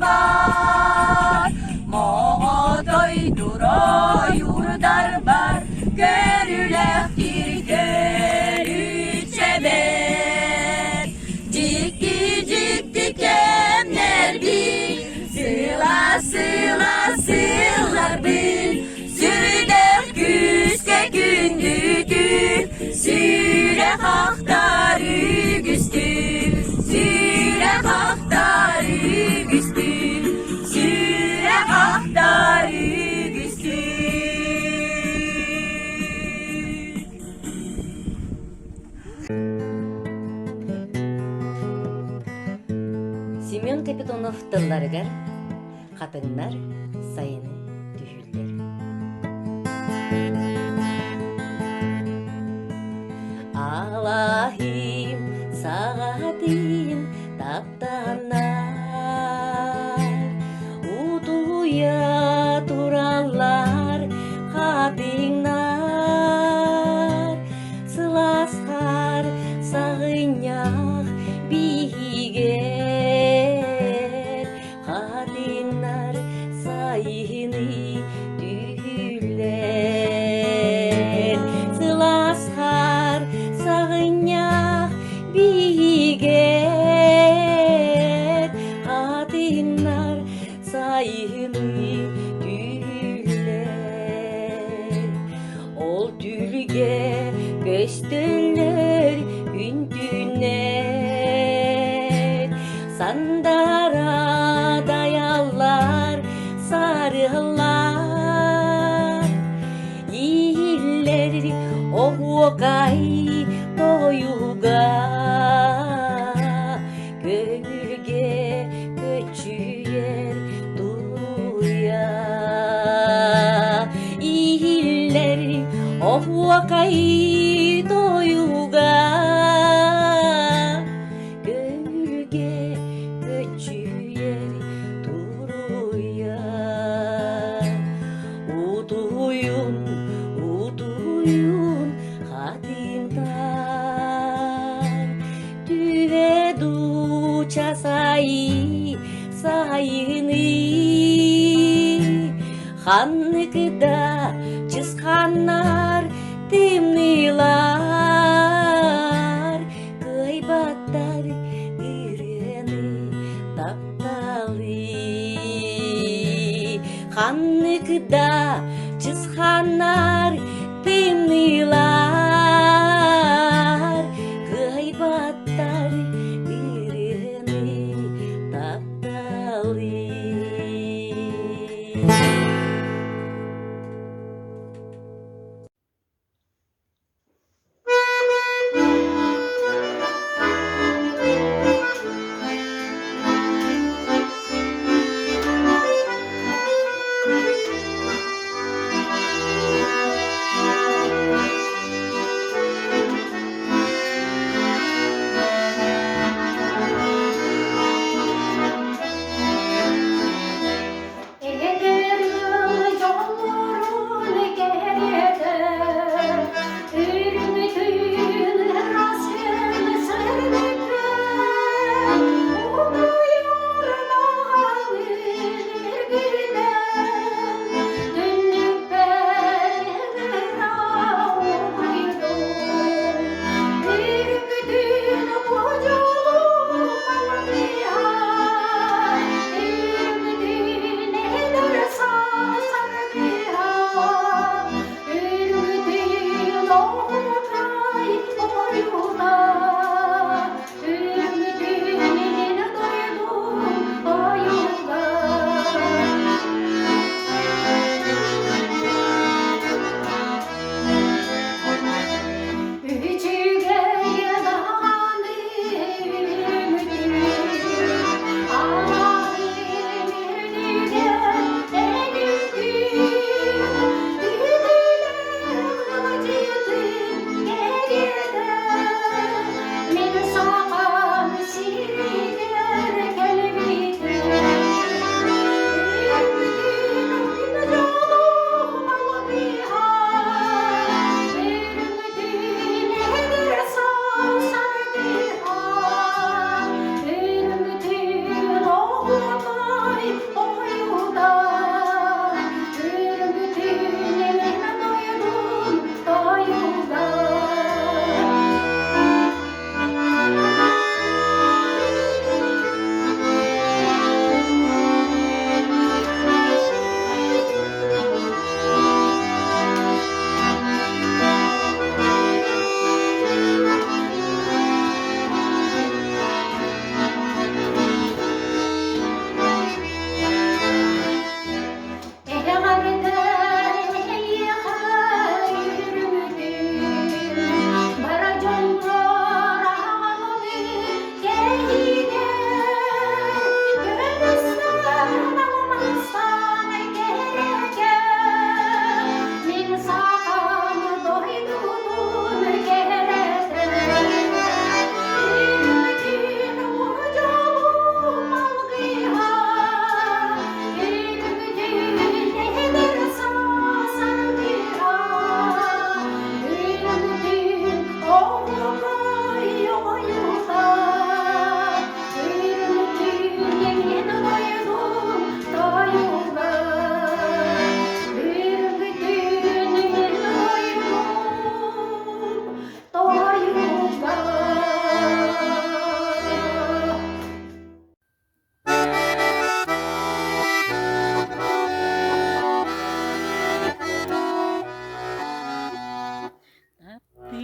var. Moğodoy duro yurdar var. Görülektir görüçebet. Капитонов тылларыгар, қатыннар сайыны түйілдер. Алахим сағатын таптанар, утуя туралар қатыңнар, сыласқар сағынях бігер, қатыңнар сайыны түйілдер. Сыласқар сағынях бігер, қатыңнар сайыны түйілдер. Ол түйілге көстөлөр үнтүнер, сандара даялар сарылар, ииллер оғуқай тоюға, көңілге көчүйер туя. Ииллер оғуқай тоюға, көңілге көчүйер туруя. Утуюн, утуюн қатындар, түведу часайы сайыны, ханныкыда чысқаннар тымнылар, кайбаттар ирени тапталы. Ханныкыда чысқанар тымнылар, кайбаттар ирени тапталы.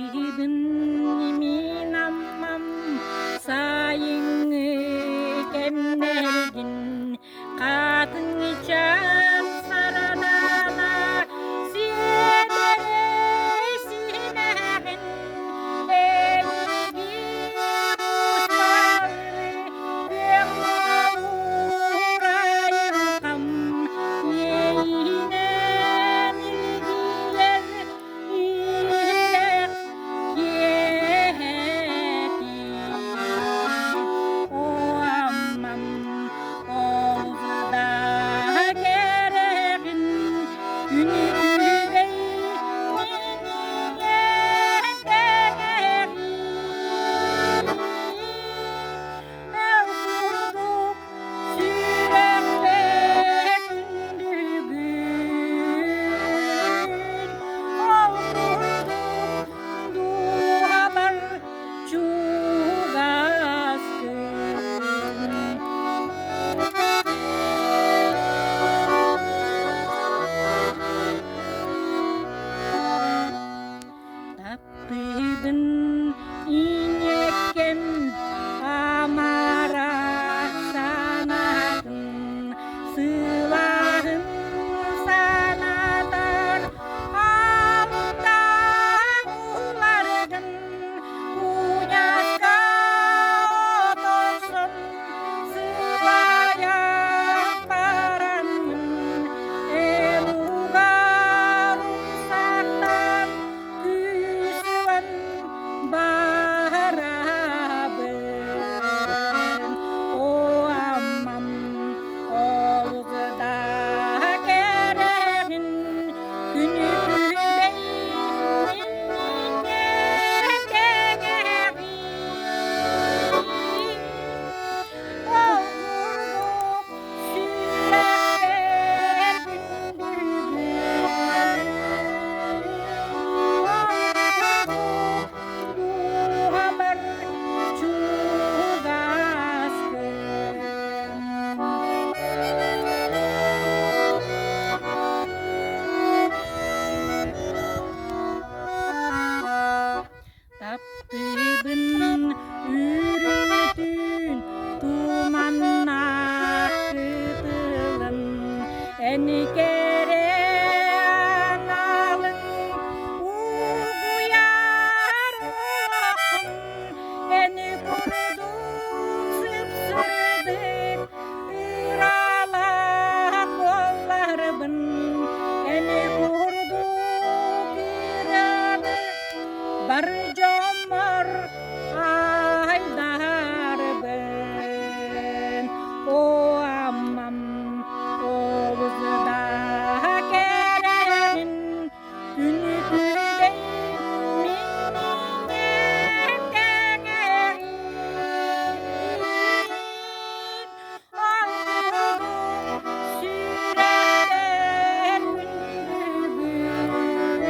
Tatlıydım min ammam sayıngı kemlergin kadın içen saradana siyedere sinegin elgi usmarı bekmağurayım kam yeyine milgiler iyiler yeti o ammam olda gereğin günü bey Taptın inekken amarah sanatın silahın sanatar alda ulargın unyaka otosun silaya paranın elugarun saktan küsüven baraben o ammam olda gereğin günü bey Taptın ürütün tumanna kıtılın eni kere analın uyar olsun eni kurduk sıpsırdık ırala kollarımın eni kurduk iradı bar jomor aydar ben o ammam oluzda kereğin günü bey minniye tegeğin aldırdım süreler gündüzün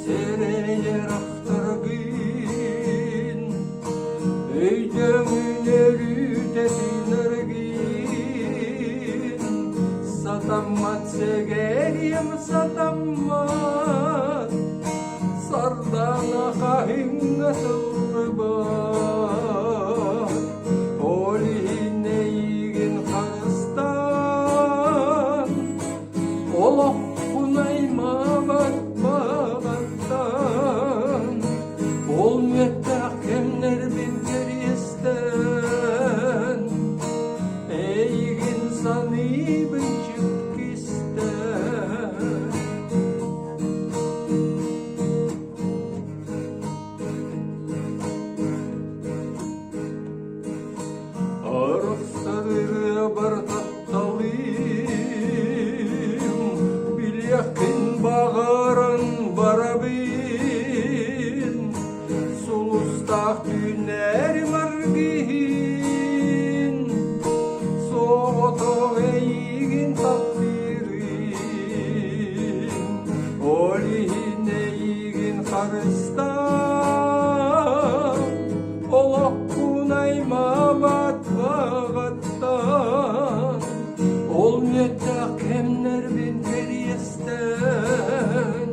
sereyer aktırgın Öydömün erütesinirgin Satammat segerim satammat Sardana kahınga sılbat Olihine yigin Kağıstan Oloq kunayma bakmağattan Olmette hakemler bin keryesten Ey insani bin çıkkisten Arıqsadır bar tattalım Bil yakın bağaran barabın Sulustaq tüner margin Soğoto eygin takdirin Olihin eygin Karıstan Oloq kunayma batmağattan Olmette hakemler bin periyesten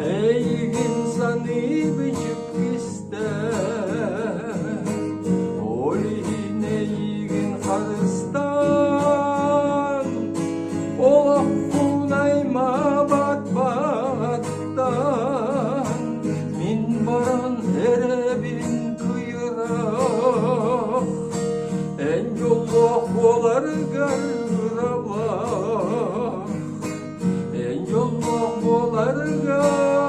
Ey insani bin çıkkisten Olihin eygin Kağıstan Oloq kunayma batmağattan Min baran erebin kıyırak En yolluq bolar garrabak En yolluq bolar garrabak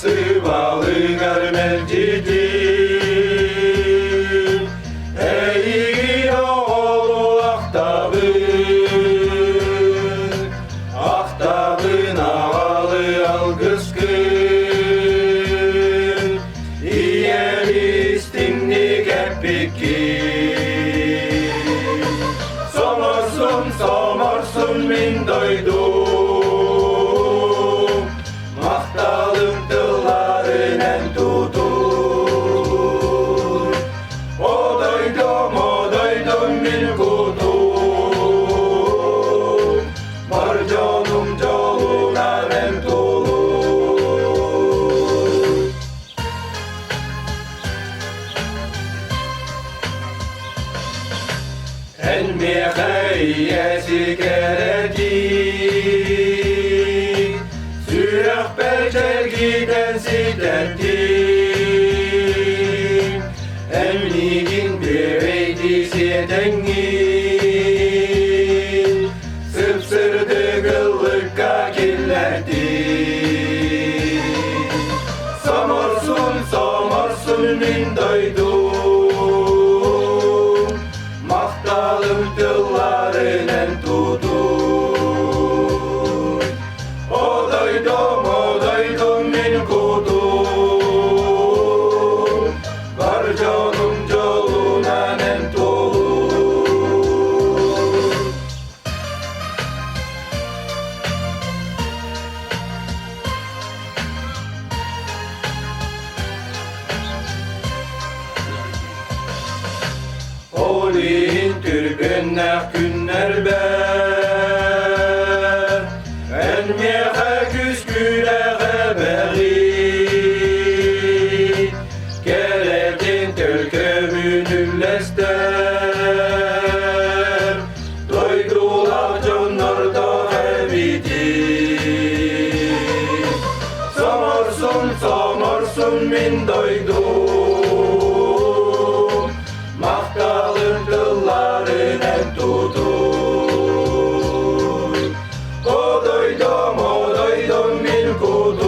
Sıvalı görmelcidi Eğin oğlu Aktabın ağalı algıskın İyer istinni kepiki Somorsun min doydum Mahtalım dıllarının tutur O doydum min kutum Var canım yoluna men tulur Elmiyesi keredi Sürek belçel giden sitetti Emliğin bireydi sitengin Sıpsırdı gıllıkka killerdi Somorsun min doydum Mahtalım dıllarının tutur O doydum min kudum Var canım yoluna men tulur Olin türkünne günler ber Enmeğe küsküleğe beri Geredin türkümün üllester Doydular canlar da evidi Somorsun min doydum Mahtalım dıllarının tutur O doydum min kudum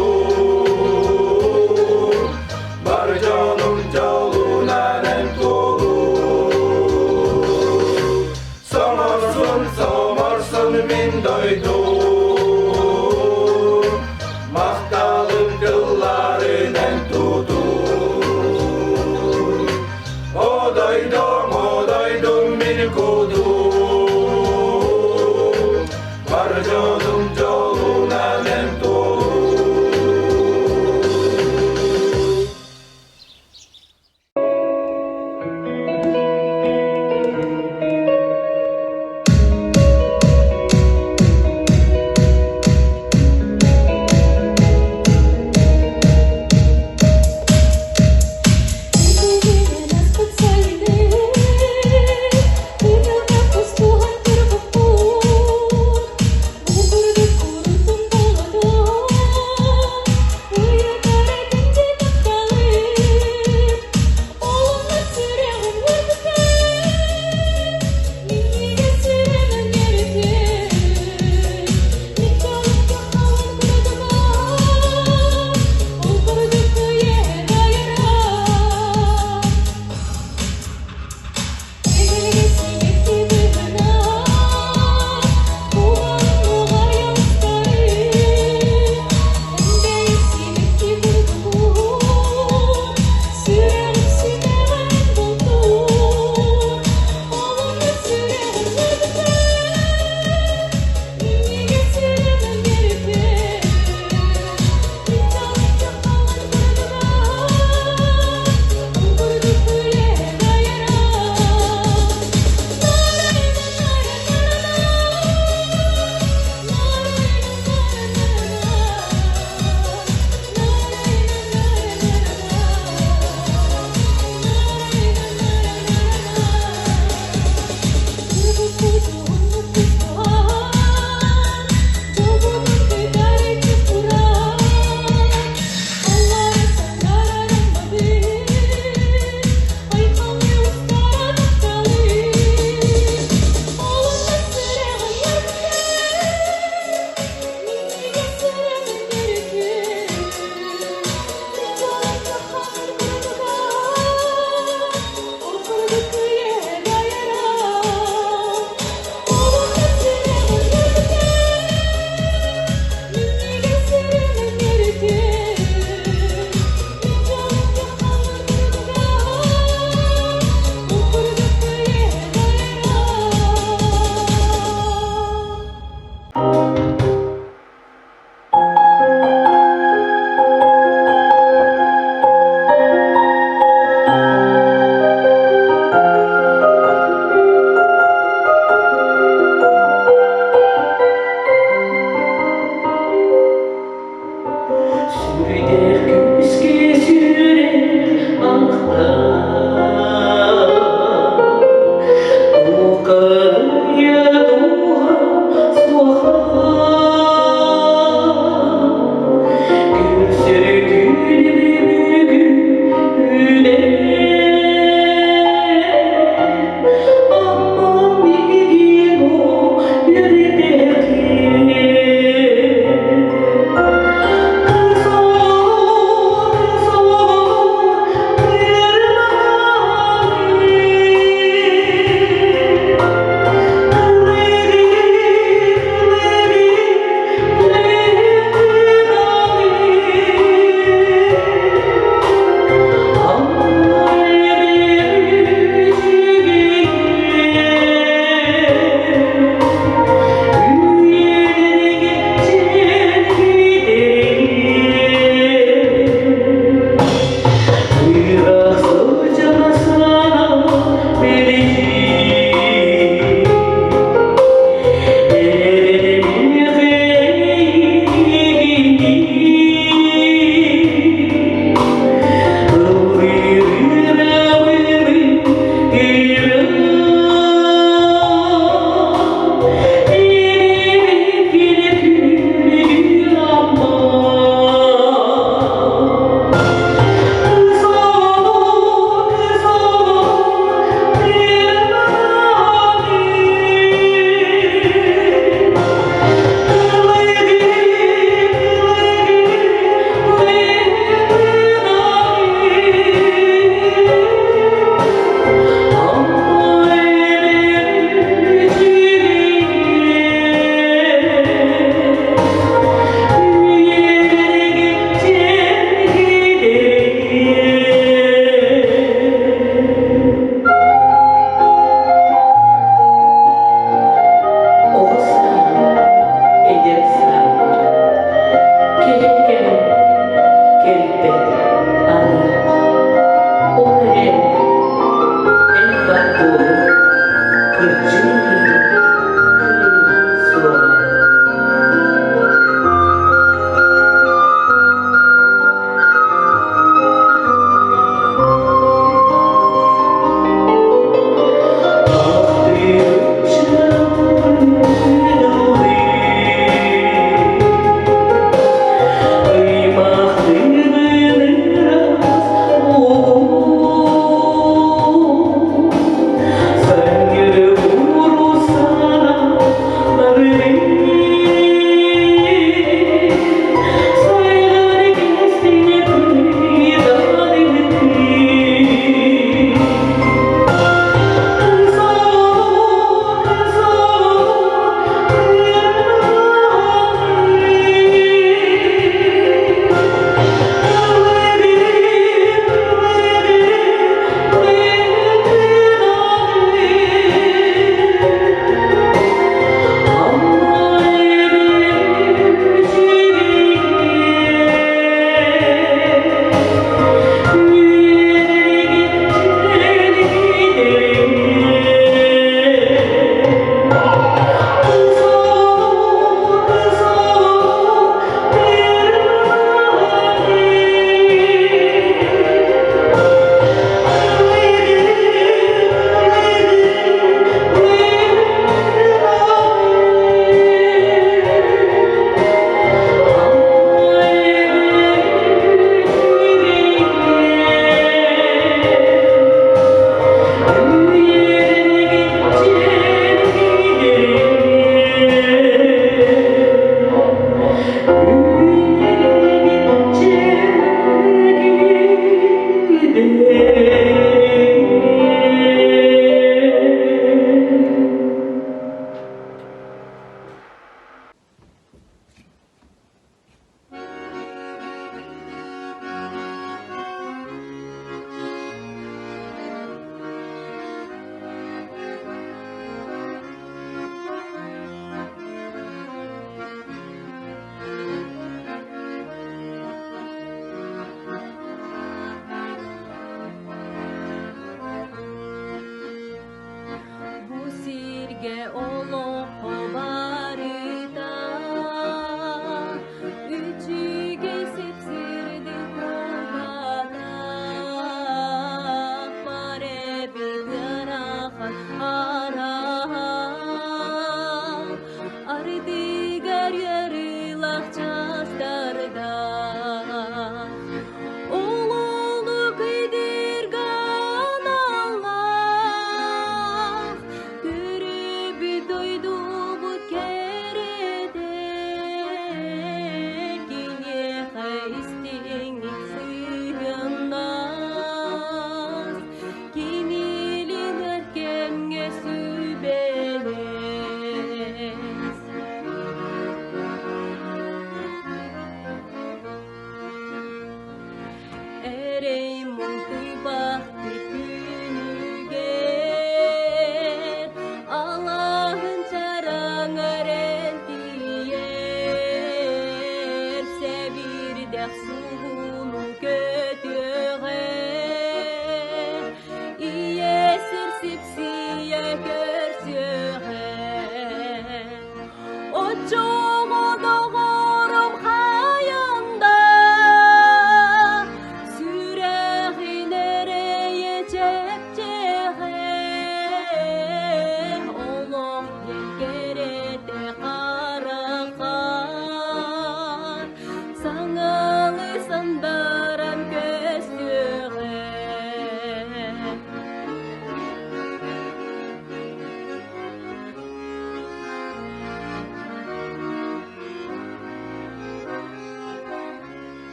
Yeah.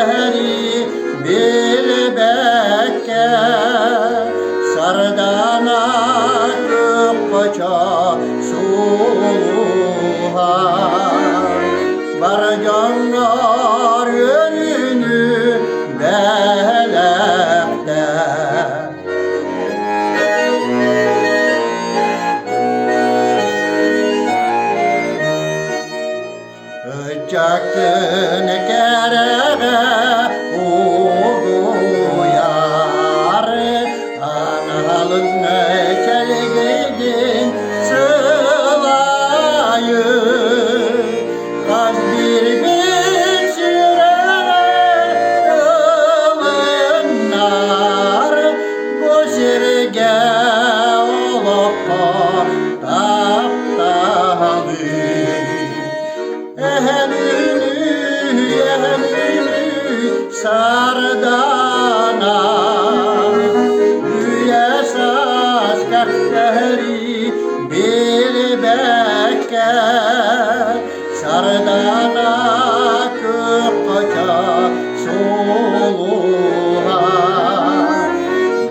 deri bilbekke sardana koça suluha barcanlar yönünü belekte Çaktın kerege uyar analın çelgidin sılayı kaz bir sürer ılınlar bu sirge olup taptalı Ehenünü sardana Üyesaz kakteri bilbekke Sardana kökkoça soluha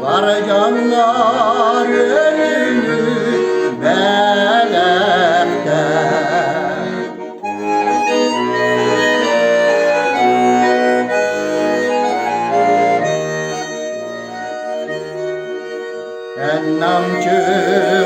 Barcanlar önünü belekte Namçı